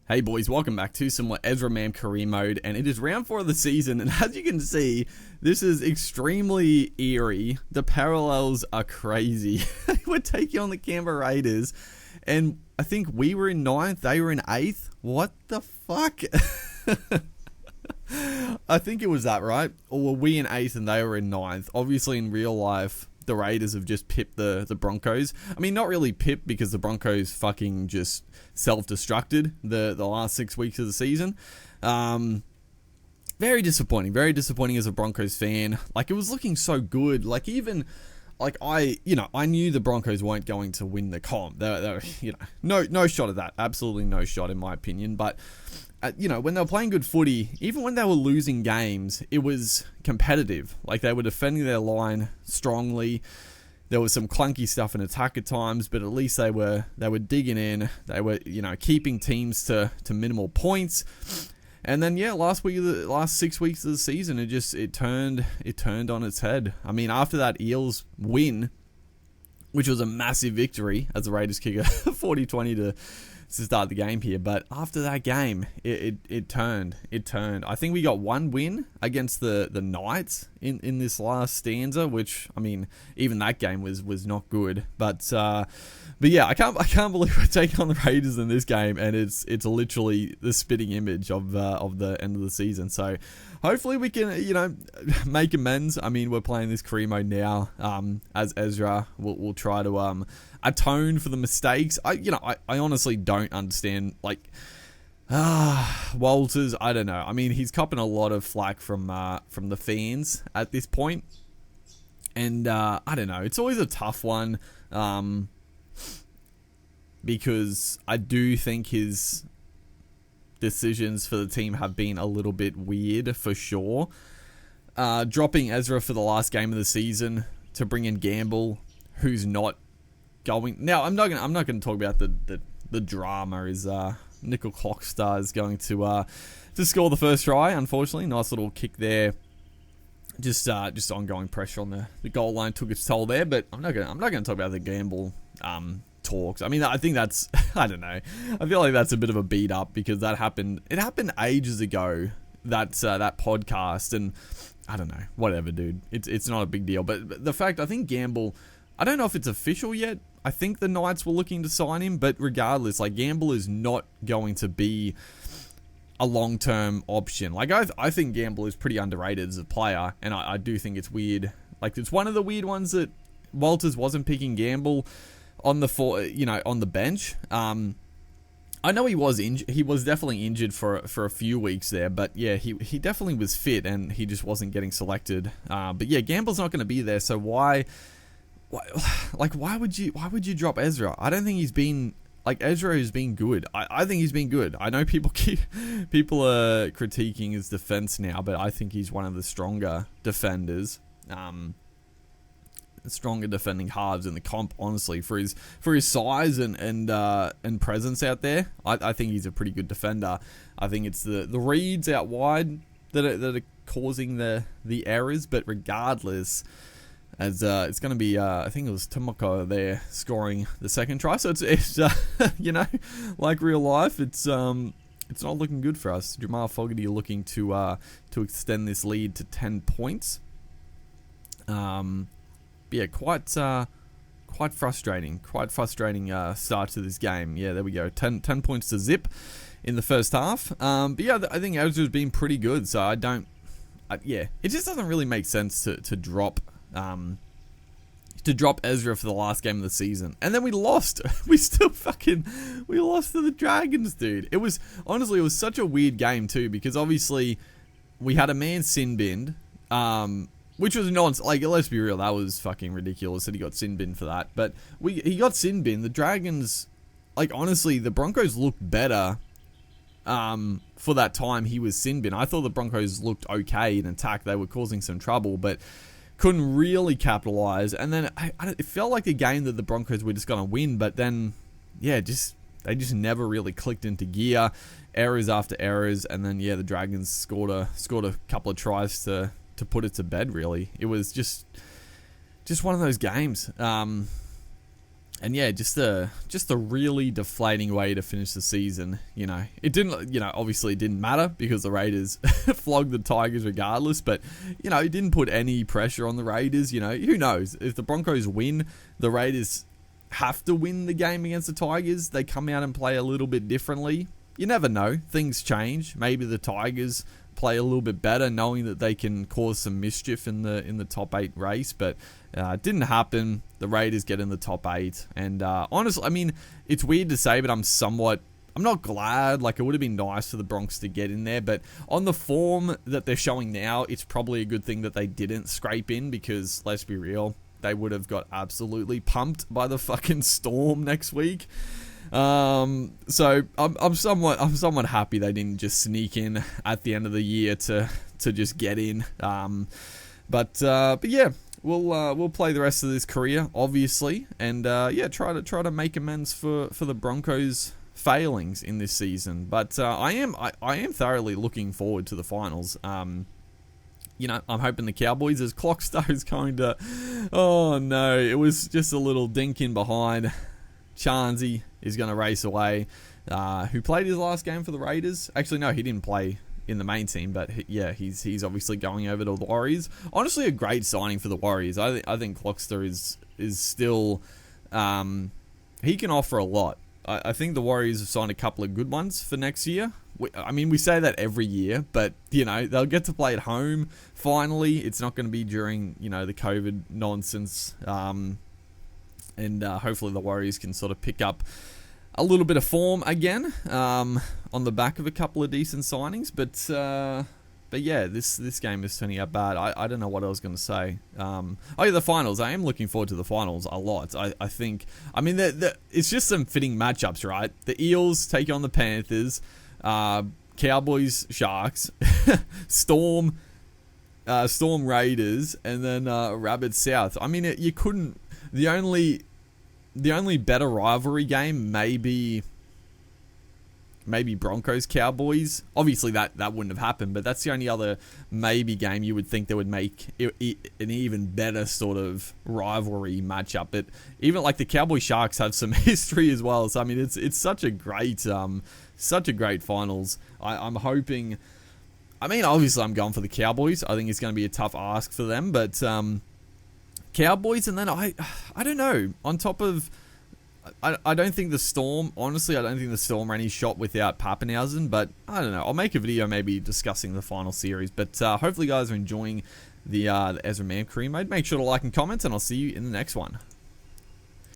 Hey boys, welcome back to some more Ezra Mam career mode, and it is round 4 of the season, and as you can see, this is extremely eerie. The parallels are crazy. We're taking on the Canberra Raiders, and I think we were in 9th, they were in 8th. What the fuck? I think it was that, right? Or were we in 8th and they were in 9th? Obviously in real life, the Raiders have just pipped the Broncos. I mean, not really pipped because the Broncos fucking just self-destructed the last 6 weeks of the season. Very disappointing as a Broncos fan. Like, it was looking so good. Like, even, like, I knew the Broncos weren't going to win the comp. They no shot at that. Absolutely no shot in my opinion. But, when they were playing good footy, even when they were losing games, it was competitive. Like, they were defending their line strongly. There was some clunky stuff in attack at times, but at least they were digging in. They were, keeping teams to minimal points. And then, last 6 weeks of the season, it turned on its head. I mean, after that Eels win, which was a massive victory as the Raiders kick a 40-20 to start the game here, but after that game, it turned. I think we got one win against the Knights in this last stanza, which, I mean, even that game was not good. But yeah, I can't believe we're taking on the Raiders in this game, and it's literally the spitting image of the end of the season. So hopefully we can make amends. I mean, we're playing this career mode now. As Ezra, we'll try to atone for the mistakes. I honestly don't understand, like, Walters. I don't know. I mean, he's copping a lot of flack from the fans at this point, and I don't know. It's always a tough one, because I do think his decisions for the team have been a little bit weird for sure. Dropping Ezra for the last game of the season to bring in Gamble, who's not going. Now, I'm not gonna talk about the drama. Is Nickel Clockstar is going to score the first try. Unfortunately, nice little kick there. Just ongoing pressure on the goal line took its toll there. But I'm not gonna talk about the Gamble talks. I mean, I think that's I don't know. I feel like that's a bit of a beat up because that happened. It happened ages ago. That podcast, and I don't know. Whatever, dude. It's not a big deal. But the fact, I think Gamble, I don't know if it's official yet. I think the Knights were looking to sign him, but regardless, like, Gamble is not going to be a long-term option. Like, I think Gamble is pretty underrated as a player, and I do think it's weird. Like, it's one of the weird ones that Walters wasn't picking Gamble on the bench. I know he was injured. He was definitely injured for a few weeks there, but yeah, he definitely was fit, and he just wasn't getting selected. But yeah, Gamble's not going to be there, so why would you drop Ezra? I don't think he's been, like, Ezra has been good. I think he's been good. I know people are critiquing his defense now, but I think he's one of the stronger defenders. Stronger defending halves in the comp, honestly, for his size and presence out there. I think he's a pretty good defender. I think it's the reads out wide that are causing the errors, but regardless, as it's going to be, I think it was Tomoko there scoring the second try. So it's like real life, it's not looking good for us. Jamal Fogarty looking to extend this lead to 10 points. Yeah, quite frustrating. Quite frustrating start to this game. Yeah, there we go. 10 points to zip in the first half. But yeah, I think Ezra's been pretty good. So it just doesn't really make sense to drop Ezra for the last game of the season. And then we lost. We lost to the Dragons, dude. It was such a weird game too, because obviously we had a man sin binned. Which was nonsense. Like, let's be real, that was fucking ridiculous that he got sin binned for that. But he got sin binned. The Dragons, like, honestly, the Broncos looked better for that time he was sin binned. I thought the Broncos looked okay in attack. They were causing some trouble, but couldn't really capitalize. And then it felt like a game that the Broncos were just going to win, but then, yeah, they just never really clicked into gear. Errors after errors, and then, yeah, the Dragons scored a couple of tries to put it to bed, really. It was just one of those games. And yeah, just a really deflating way to finish the season. It didn't. Obviously it didn't matter because the Raiders flogged the Tigers regardless. But it didn't put any pressure on the Raiders. Who knows if the Broncos win, the Raiders have to win the game against the Tigers. They come out and play a little bit differently. You never know. Things change. Maybe the Tigers play a little bit better, knowing that they can cause some mischief in the top 8 race, but it didn't happen. The Raiders get in the top 8, and honestly, I mean, it's weird to say, but I'm not glad. Like, it would have been nice for the Bronx to get in there, but on the form that they're showing now, it's probably a good thing that they didn't scrape in, because let's be real, they would have got absolutely pumped by the fucking Storm next week. So I'm somewhat happy they didn't just sneak in at the end of the year to just get in. But yeah, we'll play the rest of this career, obviously, and try to make amends for the Broncos' failings in this season. But I am thoroughly looking forward to the finals. I'm hoping the Cowboys, as Clockstar is going to. Oh no, it was just a little dink in behind. Chansey is going to race away, who played his last game for the Raiders. Actually, no, he didn't play in the main team, but he's obviously going over to the Warriors. Honestly, a great signing for the Warriors. I think Clockster is still, he can offer a lot. I think the Warriors have signed a couple of good ones for next year. We say that every year, but they'll get to play at home. Finally, it's not going to be during the COVID nonsense. And hopefully the Warriors can sort of pick up a little bit of form again on the back of a couple of decent signings. But yeah, this game is turning out bad. I don't know what I was going to say. The finals. I am looking forward to the finals a lot. I think, it's just some fitting matchups, right? The Eels take on the Panthers, Cowboys, Sharks, Storm Raiders, and then Rabbits South. You couldn't. The only better rivalry game maybe Broncos Cowboys. Obviously that wouldn't have happened, but that's the only other maybe game you would think that would make an even better sort of rivalry matchup. But even like the Cowboy Sharks have some history as well. So it's such a great finals. I'm hoping. Obviously I'm going for the Cowboys. I think it's going to be a tough ask for them, but Cowboys, and then I don't know. On top of, I don't think the Storm. Honestly, I don't think the Storm are any shot without Pappenhausen. But I don't know. I'll make a video maybe discussing the final series. But hopefully, you guys are enjoying the Ezra Mam career mode. Make sure to like and comment, and I'll see you in the next one.